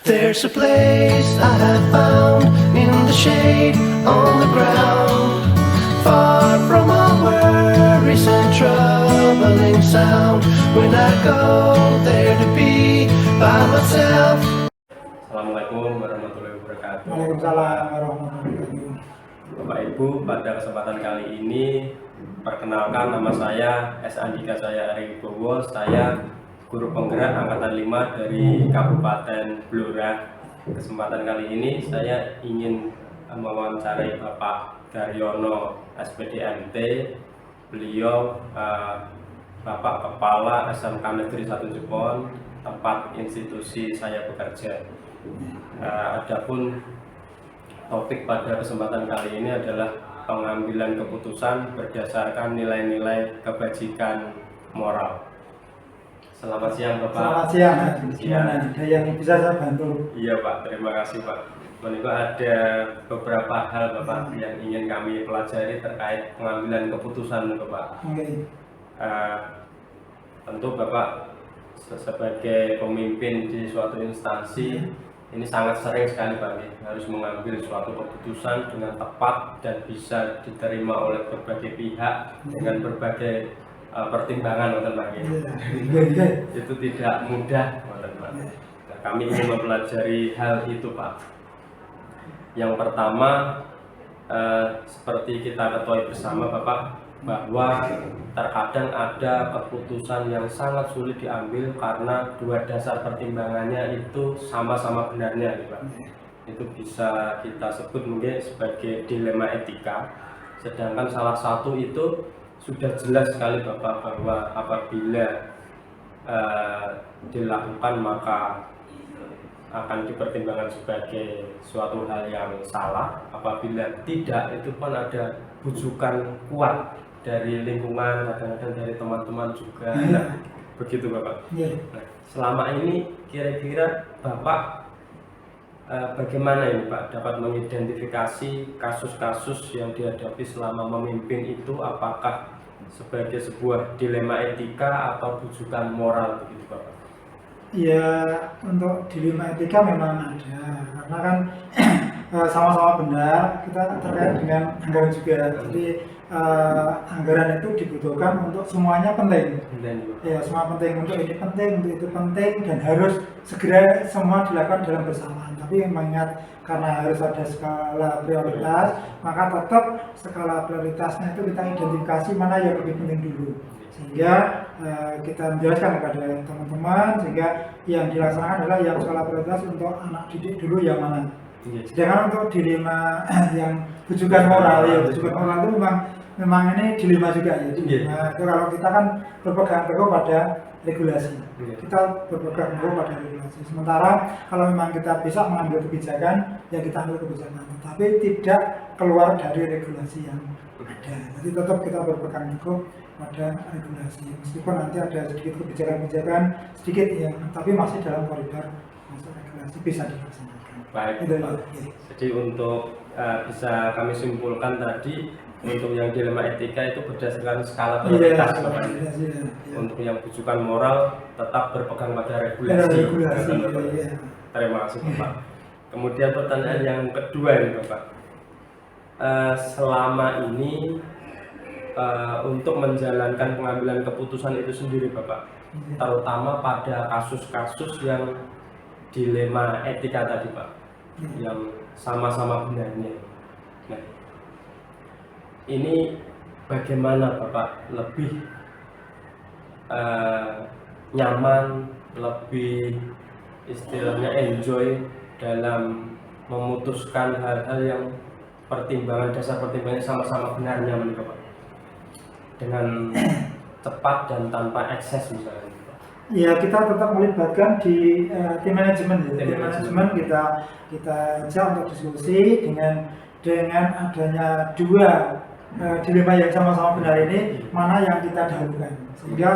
There's a place I have found in the shade on the ground, far from all worries and troubling sound. When I go there to be by myself. Assalamualaikum warahmatullahi wabarakatuh. Waalaikumsalam warahmatullahi wabarakatuh. Bapak Ibu, pada kesempatan kali ini perkenalkan, nama saya S. Andika Saya Ari Bowo. Saya guru penggerak angkatan 5 dari Kabupaten Blora. Kesempatan kali ini saya ingin mewawancarai Bapak Daryono SPDMT. Beliau Bapak Kepala SMK Negeri 1 Jepon, tempat institusi saya bekerja. Adapun topik pada kesempatan kali ini adalah pengambilan keputusan berdasarkan nilai-nilai kebajikan moral. Selamat siang Bapak. Selamat siang. Gimana? Ada yang bisa saya bantu? Iya Pak, terima kasih Pak. Menurut ada beberapa hal Bapak yang ingin kami pelajari terkait pengambilan keputusan Bapak. Oke. Tentu Bapak sebagai pemimpin di suatu instansi ini sangat sering sekali Pak harus mengambil suatu keputusan dengan tepat dan bisa diterima oleh berbagai pihak dengan berbagai pertimbangan Pak. Itu tidak mudah Pak. Nah, kami ingin mempelajari hal itu Pak. Yang pertama seperti kita ketahui bersama Bapak, bahwa terkadang ada keputusan yang sangat sulit diambil karena dua dasar pertimbangannya itu sama-sama benarnya Pak. Itu bisa kita sebut mungkin sebagai dilema etika, sedangkan salah satu itu sudah jelas sekali Bapak bahwa apabila dilakukan maka akan dipertimbangkan sebagai suatu hal yang salah. Apabila tidak, itu pun ada bujukan kuat dari lingkungan, kadang-kadang dari teman-teman juga. Begitu Bapak. Nah, selama ini kira-kira Bapak bagaimana ini Pak dapat mengidentifikasi kasus-kasus yang dihadapi selama memimpin itu, apakah sebagai sebuah dilema etika atau bujukan moral begitu Bapak? Ya, untuk dilema etika memang ada, karena kan sama-sama benar, kita terkait dengan anggaran juga. Jadi anggaran itu dibutuhkan untuk semuanya penting. Ya, semua penting, untuk ini penting, untuk itu penting, dan harus segera semua dilakukan dalam bersamaan. Tapi mengingat karena harus ada skala prioritas, maka tetap skala prioritasnya itu kita identifikasi mana yang lebih penting dulu, sehingga kita menjelaskan kepada teman-teman, sehingga yang dilaksanakan adalah yang skala prioritas untuk anak didik dulu yang mana. Sedangkan untuk dilema yang bujukan moral, ya bujukan moral itu memang ini dilema juga ya. Dilema itu kalau kita kan berpegang teguh pada regulasi, kita berpegang teguh pada regulasi. Sementara kalau memang kita bisa mengambil kebijakan, ya kita ambil kebijakan, tetapi tidak keluar dari regulasi yang ada. Jadi tetap kita berpegang teguh pada regulasi, meskipun nanti ada sedikit kebijakan-kebijakan sedikit yang tapi masih dalam koridor masuk regulasi, bisa dilaksanakan. Baik, jadi untuk bisa kami simpulkan tadi, untuk yang dilema etika itu berdasarkan skala prioritas. Untuk yang bujukan moral tetap berpegang pada regulasi. Terima kasih Bapak. Kemudian pertanyaan yang kedua ini Bapak, selama ini untuk menjalankan pengambilan keputusan itu sendiri Bapak, terutama pada kasus-kasus yang dilema etika tadi Pak, yang sama-sama benarnya. Nah, ini bagaimana Bapak lebih nyaman, lebih istilahnya enjoy dalam memutuskan hal-hal yang pertimbangan, dasar pertimbangannya sama-sama benarnya menurut Bapak, dengan cepat dan tanpa ekses misalnya? Ya, kita tetap melibatkan di tim manajemen. Tim manajemen kita ajak untuk diskusi dengan adanya dua dilema yang sama-sama benar ini, mana yang kita dahulukan, sehingga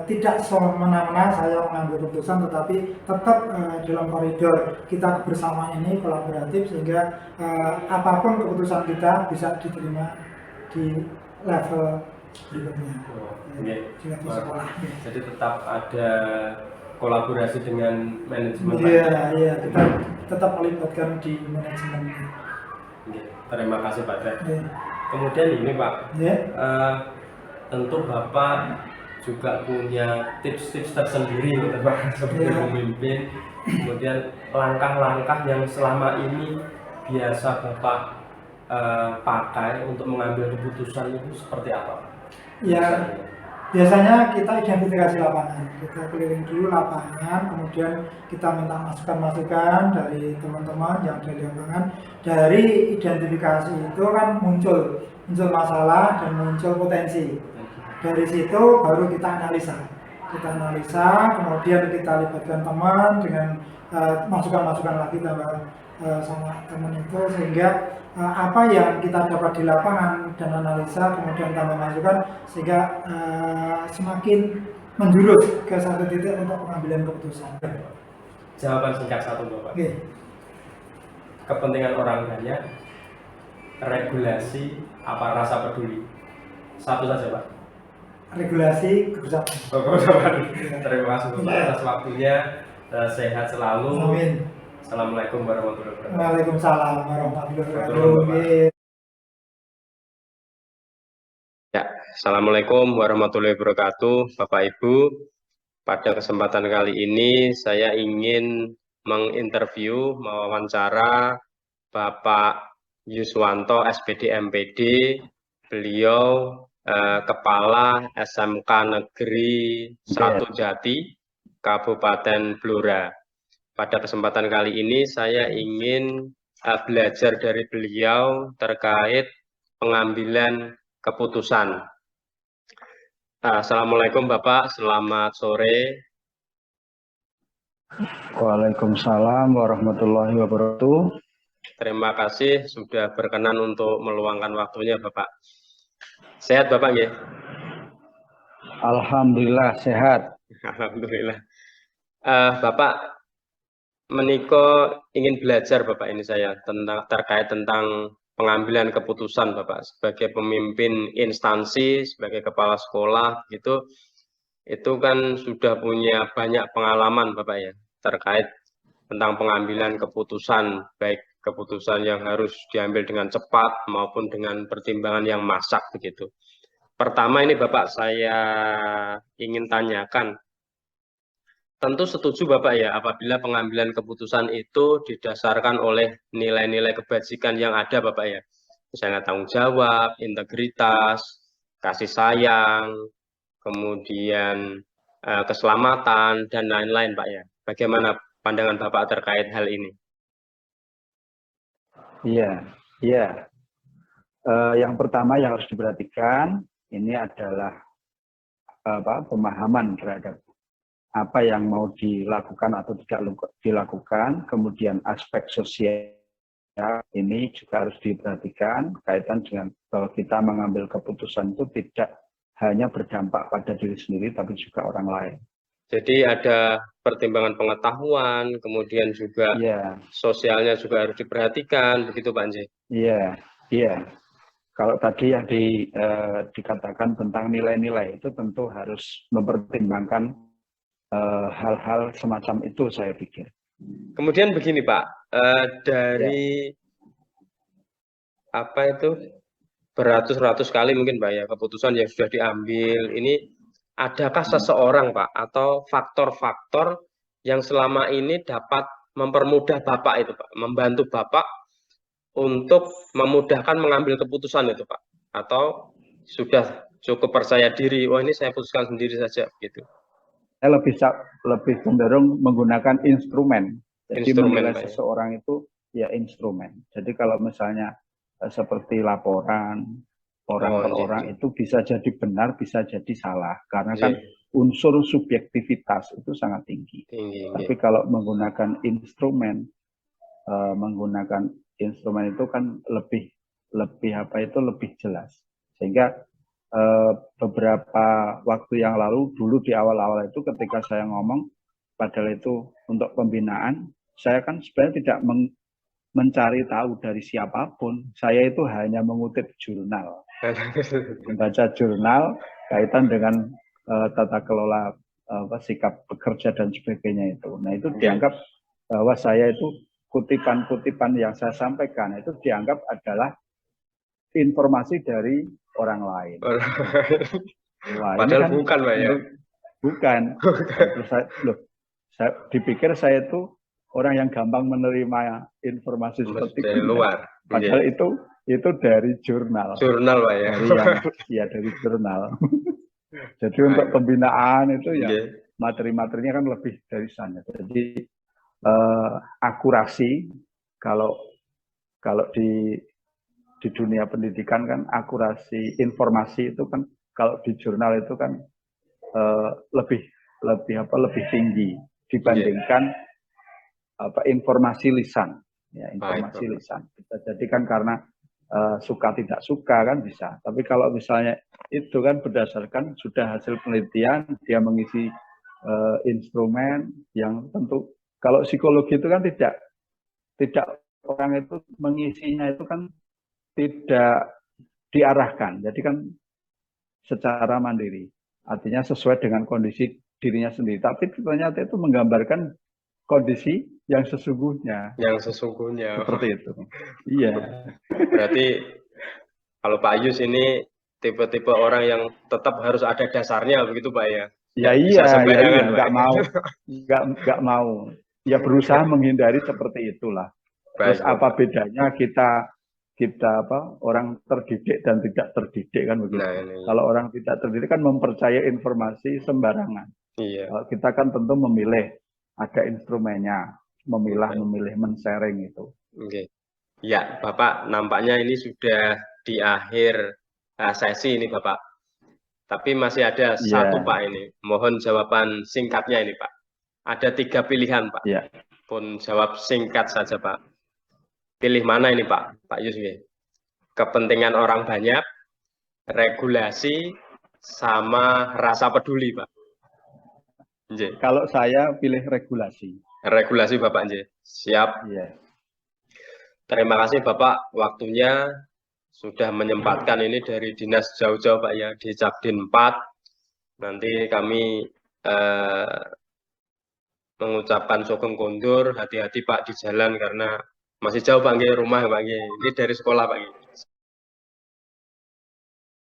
tidak semena-mena saya mengambil keputusan, tetapi tetap dalam koridor kita kebersamaan ini kolaboratif, sehingga apapun keputusan kita bisa diterima di level berikutnya. Jadi tetap ada kolaborasi dengan manajemen. Iya, kita tetap melibatkan di manajemen. Oke, terima kasih Pak Tret. Iya. Kemudian ini Pak, Iya. tentu Bapak juga punya tips-tips tersendiri untuk Pak sebagai pemimpin. Kemudian langkah-langkah yang selama ini biasa Bapak pakai untuk mengambil keputusan itu seperti apa? Ya, biasanya kita identifikasi lapangan, kita keliling dulu lapangan, kemudian kita minta masukan-masukan dari teman-teman yang ada di lapangan. Dari identifikasi itu kan muncul masalah dan muncul potensi. Dari situ baru kita analisa, kemudian kita libatkan teman dengan masukan-masukan lagi sama teman itu, sehingga apa yang kita dapat di lapangan dan analisa kemudian tambah masukan, sehingga semakin menjurus ke satu titik untuk pengambilan keputusan. Jawaban singkat satu Bapak. Oke. Kepentingan orang banyak, regulasi apa rasa peduli? Satu saja Pak. Regulasi kebersamaan. Terima kasih Bapak atas waktunya. Sehat selalu. Amin. Assalamualaikum warahmatullahi wabarakatuh. Waalaikumsalam warahmatullahi wabarakatuh. Ya, Assalamualaikum warahmatullahi wabarakatuh, Bapak Ibu. Pada kesempatan kali ini saya ingin menginterview, mewawancara Bapak Yuswanto SPD MPD. Beliau Kepala SMK Negeri 1 Jati, Kabupaten Blora. Pada kesempatan kali ini saya ingin belajar dari beliau terkait pengambilan keputusan. Assalamualaikum Bapak, selamat sore. Waalaikumsalam warahmatullahi wabarakatuh. Terima kasih sudah berkenan untuk meluangkan waktunya Bapak. Sehat Bapak nggih? Alhamdulillah sehat. Alhamdulillah. Bapak meniko ingin belajar Bapak ini saya terkait tentang pengambilan keputusan Bapak sebagai pemimpin instansi, sebagai kepala sekolah gitu. Itu kan sudah punya banyak pengalaman Bapak ya terkait tentang pengambilan keputusan, baik keputusan yang harus diambil dengan cepat maupun dengan pertimbangan yang masak begitu. Pertama ini Bapak saya ingin tanyakan, tentu setuju Bapak ya apabila pengambilan keputusan itu didasarkan oleh nilai-nilai kebajikan yang ada Bapak ya. Misalnya tanggung jawab, integritas, kasih sayang, kemudian keselamatan dan lain-lain Pak ya. Bagaimana pandangan Bapak terkait hal ini? Iya. Yang pertama yang harus diperhatikan ini adalah pemahaman terhadap apa yang mau dilakukan atau tidak dilakukan, kemudian aspek sosial ini juga harus diperhatikan kaitan dengan bahwa kita mengambil keputusan itu tidak hanya berdampak pada diri sendiri tapi juga orang lain. Jadi ada pertimbangan pengetahuan, kemudian juga sosialnya juga harus diperhatikan, begitu Pak Nji? Iya. Kalau tadi yang dikatakan tentang nilai-nilai itu tentu harus mempertimbangkan hal-hal semacam itu saya pikir. Kemudian begini Pak, dari apa itu beratus-ratus kali mungkin Pak ya keputusan yang sudah diambil ini, adakah seseorang Pak atau faktor-faktor yang selama ini dapat mempermudah Bapak itu Pak, membantu Bapak untuk memudahkan mengambil keputusan itu Pak? Atau sudah cukup percaya diri, wah ini saya putuskan sendiri saja gitu? Saya lebih cenderung menggunakan instrumen. Jadi menilai seseorang itu ya instrumen. Jadi kalau misalnya seperti laporan orang per orang itu bisa jadi benar, bisa jadi salah. Karena kan unsur subjektivitas itu sangat tinggi. Tapi kalau menggunakan instrumen itu kan lebih jelas. Sehingga beberapa waktu yang lalu dulu di awal-awal itu ketika saya ngomong padahal itu untuk pembinaan, saya kan sebenarnya tidak mencari tahu dari siapapun. Saya itu hanya mengutip jurnal. Membaca jurnal kaitan dengan tata kelola sikap bekerja dan sebagainya itu. Nah itu dianggap bahwa saya itu kutipan-kutipan yang saya sampaikan itu dianggap adalah informasi dari orang lain. Wah, Padahal kan bukan, Pak ya. Bukan. Terus saya dipikir saya itu orang yang gampang menerima informasi seperti dari itu. luar. Padahal itu dari jurnal. Jurnal, Pak ya. Dari yang dari jurnal. Jadi untuk pembinaan itu ya materi-materinya kan lebih dari sana. Jadi akurasi kalau di dunia pendidikan kan akurasi informasi itu kan kalau di jurnal itu kan lebih tinggi dibandingkan informasi lisan. Ya, informasi lisan. Bisa jadi kan karena suka tidak suka kan bisa. Tapi kalau misalnya itu kan berdasarkan sudah hasil penelitian, dia mengisi instrumen yang tentu kalau psikologi itu kan tidak orang itu mengisinya itu kan tidak diarahkan. Jadi kan secara mandiri. Artinya sesuai dengan kondisi dirinya sendiri. Tapi ternyata itu menggambarkan kondisi yang sesungguhnya. Yang sesungguhnya. Seperti itu. Iya. Berarti kalau Pak Yus ini tipe-tipe orang yang tetap harus ada dasarnya begitu Pak ya? Ya iya, nggak mau. Ya berusaha menghindari seperti itulah. Terus apa bedanya kita orang terdidik dan tidak terdidik kan begitu. Nah, kalau orang tidak terdidik kan mempercayai informasi sembarangan. Iya. Kita kan tentu memilih, ada instrumennya, memilih men-sharing itu. Oke. Ya, Bapak nampaknya ini sudah di akhir sesi ini Bapak. Tapi masih ada satu Pak ini. Mohon jawaban singkatnya ini Pak. Ada 3 pilihan Pak. Pun jawab singkat saja Pak. Pilih mana ini Pak Yusuf? Kepentingan orang banyak, regulasi, sama rasa peduli Pak. Nje. Kalau saya pilih regulasi. Regulasi Bapak Nje. Siap. Terima kasih Bapak waktunya sudah menyempatkan ini dari dinas jauh-jauh Pak ya, di Cabdin 4. Nanti kami mengucapkan sugeng kondur, hati-hati Pak di jalan karena masih jauh Pak Nge, rumah Pak Nge. Ini dari sekolah Pak Nge.